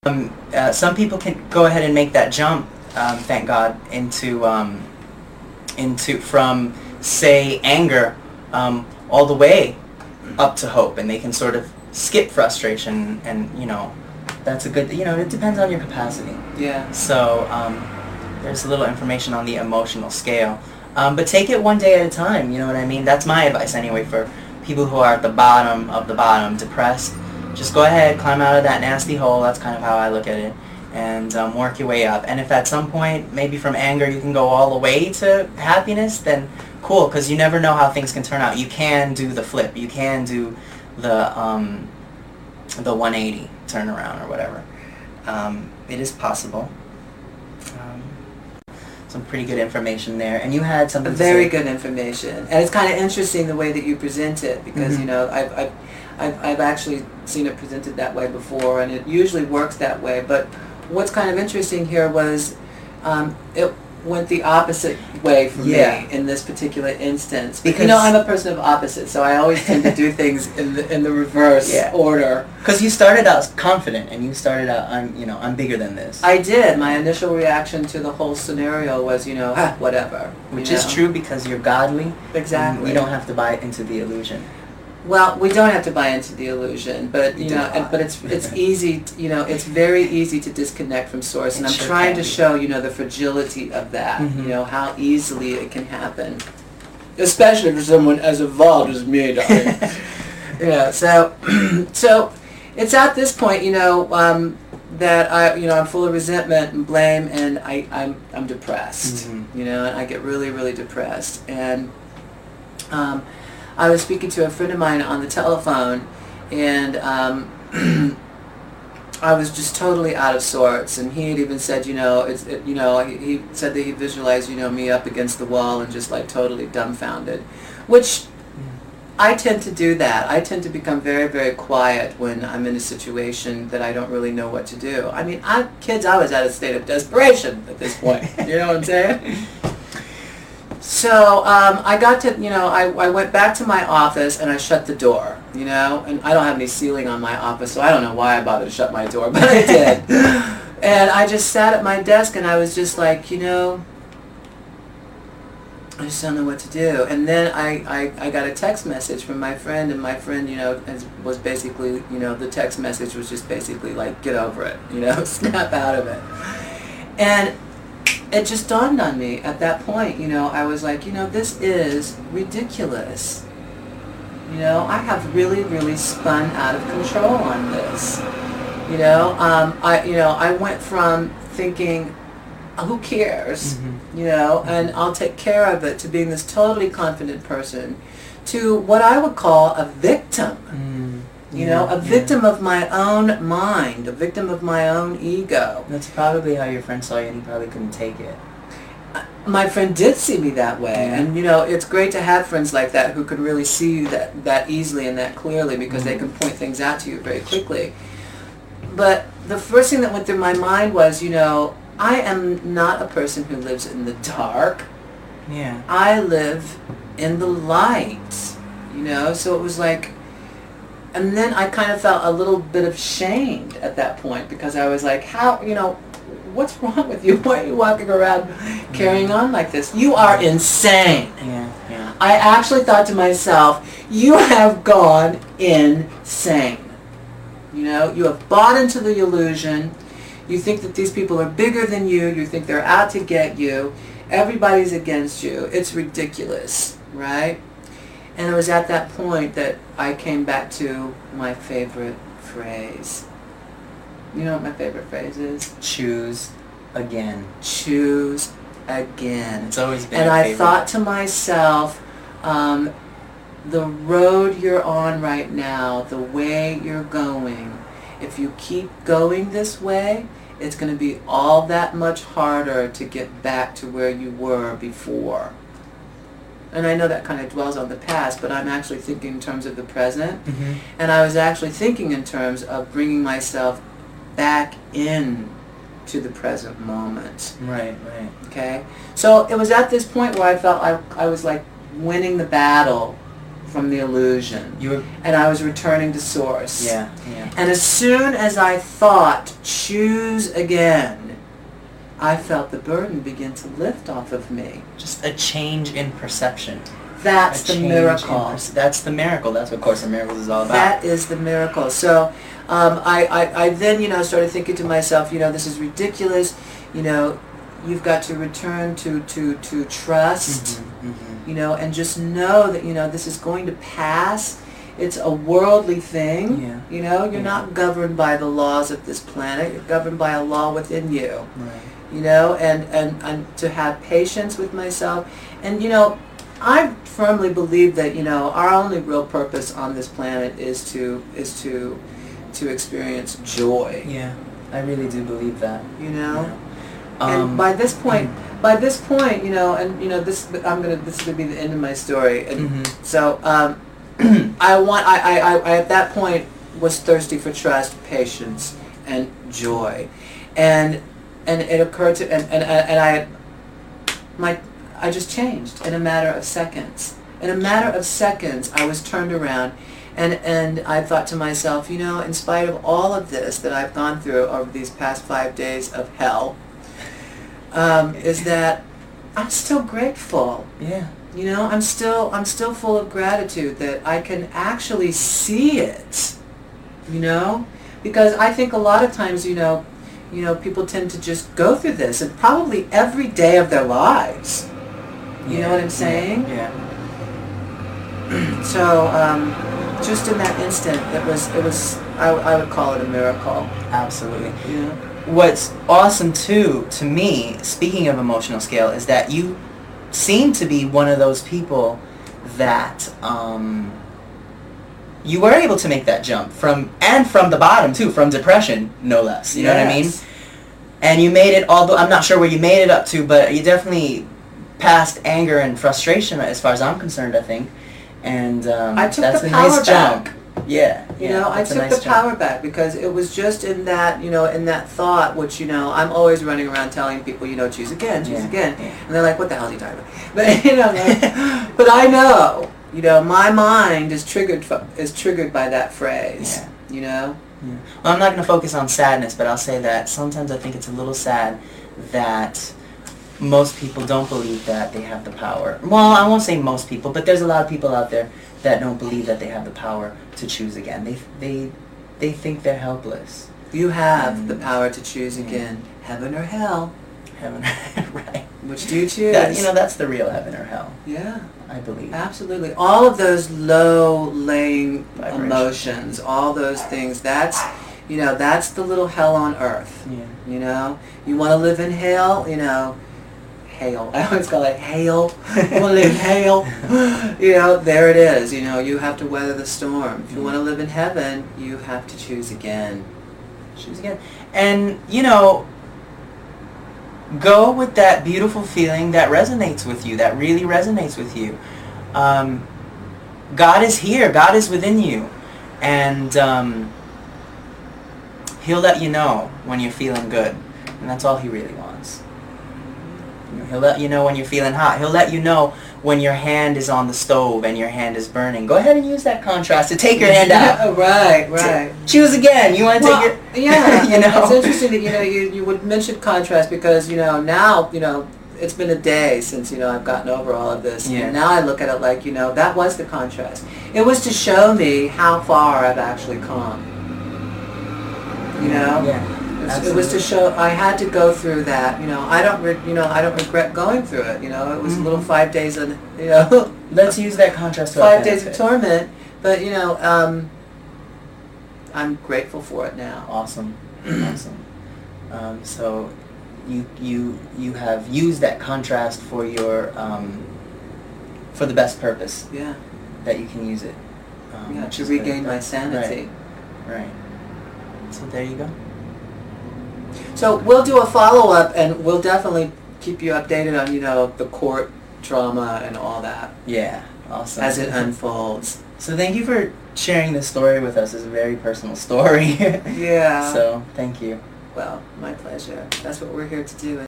Some people can go ahead and make that jump, thank God, into from, say, anger, all the way up to hope, and they can sort of skip frustration, and that's a good, it depends on your capacity. Yeah. So there's a little information on the emotional scale, but take it one day at a time. You know what I mean? That's my advice anyway for people who are at the bottom of the bottom, depressed. Just go ahead, climb out of that nasty hole. That's kind of how I look at it, and work your way up. And if at some point, maybe from anger, you can go all the way to happiness, then cool, because you never know how things can turn out. You can do the flip. You can do the 180 turnaround or whatever. It is possible. Some pretty good information there. And you had something very good information. And it's kind of interesting the way that you present it, because, I've actually seen it presented that way before, and it usually works that way. But what's kind of interesting here was it went the opposite way for me in this particular instance. Because I'm a person of opposites, so I always tend to do things in the reverse order. Because you started out confident, and you started out, I'm bigger than this. I did. My initial reaction to the whole scenario was, whatever. Which is true, because you're godly. Exactly. You don't have to buy into the illusion. Well, we don't have to buy into the illusion, but but it's easy. It's very easy to disconnect from source, and I'm trying to show the fragility of that. How easily it can happen, especially for someone as evolved as me, darling. So it's at this point, that I'm full of resentment and blame, and I'm depressed. And I get really, really depressed, and I was speaking to a friend of mine on the telephone, and I was just totally out of sorts. And he had even said, he said that he visualized, me up against the wall and just like totally dumbfounded, which I tend to do that. I tend to become very, very quiet when I'm in a situation that I don't really know what to do. I mean, I was at a state of desperation at this point. You know what I'm saying? So I got to, I went back to my office and I shut the door, and I don't have any ceiling on my office, so I don't know why I bothered to shut my door, but I did. And I just sat at my desk and I was just like, I just don't know what to do. And then I got a text message from my friend, and my friend, was basically, the text message was just basically like, get over it, snap out of it. And it just dawned on me at that point, I was like, this is ridiculous. I have really, really spun out of control on this. I went from thinking, who cares, and I'll take care of it, to being this totally confident person, to what I would call a victim. A victim of my own mind, a victim of my own ego. That's probably how your friend saw you, and he probably couldn't take it. My friend did see me that way, and it's great to have friends like that who can really see you that easily and that clearly, because they can point things out to you very quickly. But the first thing that went through my mind was, I am not a person who lives in the dark. Yeah. I live in the light, so it was like. And then I kind of felt a little bit of shame at that point, because I was like, how, what's wrong with you? Why are you walking around carrying on like this? You are insane. Yeah. I actually thought to myself, you have gone insane. You have bought into the illusion. You think that these people are bigger than you. You think they're out to get you. Everybody's against you. It's ridiculous, right? And it was at that point that I came back to my favorite phrase. You know what my favorite phrase is? Choose again. Choose again. It's always been And a I favorite. thought to myself, the road you're on right now, the way you're going, if you keep going this way, it's going to be all that much harder to get back to where you were before. And I know that kind of dwells on the past, but I'm actually thinking in terms of the present. And I was actually thinking in terms of bringing myself back in to the present moment. Right. Okay? So it was at this point where I felt I was like winning the battle from the illusion. You were, And I was returning to source. yeah, yeah. And as soon as I thought, choose again, I felt the burden begin to lift off of me. Just a change in perception. That's A the change in miracle. that's the miracle. That's what Course in Miracles is all about. That is the miracle. So I then, started thinking to myself, this is ridiculous. You've got to return to trust, and just know that, this is going to pass. It's a worldly thing. Yeah. You're not governed by the laws of this planet. You're governed by a law within you. Right. And to have patience with myself. And, I firmly believe that, our only real purpose on this planet is to experience joy. Yeah, I really do believe that. Yeah. And by this point, this is gonna be the end of my story. And so I at that point was thirsty for trust, patience, and joy, and it occurred to I just changed in a matter of seconds. In a matter of seconds, I was turned around, and I thought to myself, in spite of all of this that I've gone through over these past 5 days of hell, is that I'm still grateful. Yeah. I'm still full of gratitude that I can actually see it. Because I think a lot of times, people tend to just go through this, and probably every day of their lives. You know what I'm saying? Yeah. So, just in that instant, it was. I would call it a miracle. Absolutely. Yeah. What's awesome too, to me, speaking of emotional scale, is that you seem to be one of those people that you were able to make that jump from the bottom too, from depression, no less. You know what I mean? And you made it, although I'm not sure where you made it up to, but you definitely passed anger and frustration, as far as I'm concerned, I think. And I took that's the a power nice back. jump. Yeah. I took the power back, because it was just in that, in that thought, which, I'm always running around telling people, choose again. Yeah. And they're like, what the hell are you talking about? But, but I know, my mind is triggered by that phrase, Yeah. Well, I'm not going to focus on sadness, but I'll say that sometimes I think it's a little sad that most people don't believe that they have the power. Well, I won't say most people, but there's a lot of people out there that don't believe that they have the power to choose again. They think they're helpless. You have the power to choose again, heaven or hell. Heaven, right? Which do you choose? That's the real heaven or hell. Yeah. I believe. Absolutely. All of those low-laying Vibration. emotions, all those things, that's the little hell on earth. Yeah. You want to live in hell, hail. I always call it hail. You want to live in hail. There it is. You have to weather the storm. If you want to live in heaven, you have to choose again. Choose again. And, go with that beautiful feeling that resonates with you, that really resonates with you. God is here. God is within you. And He'll let you know when you're feeling good. And that's all He really wants. He'll let you know when you're feeling hot. He'll let you know when your hand is on the stove and your hand is burning. Go ahead and use that contrast to take your hand out. Right. Choose again. You want to take your... Yeah. It's interesting that, you would mention contrast, because, now, it's been a day since, I've gotten over all of this. Yeah. And now I look at it like, that was the contrast. It was to show me how far I've actually come. Yeah. It was to show I had to go through that. I don't regret going through it. It was a little 5 days of, Let's use that contrast to 5 days of torment. But I'm grateful for it now. Awesome. So you have used that contrast for your for the best purpose. Yeah. That you can use it. To regain my sanity. Right. So there you go. So we'll do a follow-up, and we'll definitely keep you updated on, the court trauma and all that. Yeah, awesome. As it unfolds. So thank you for sharing this story with us. It's a very personal story. Yeah. So thank you. Well, my pleasure. That's what we're here to do.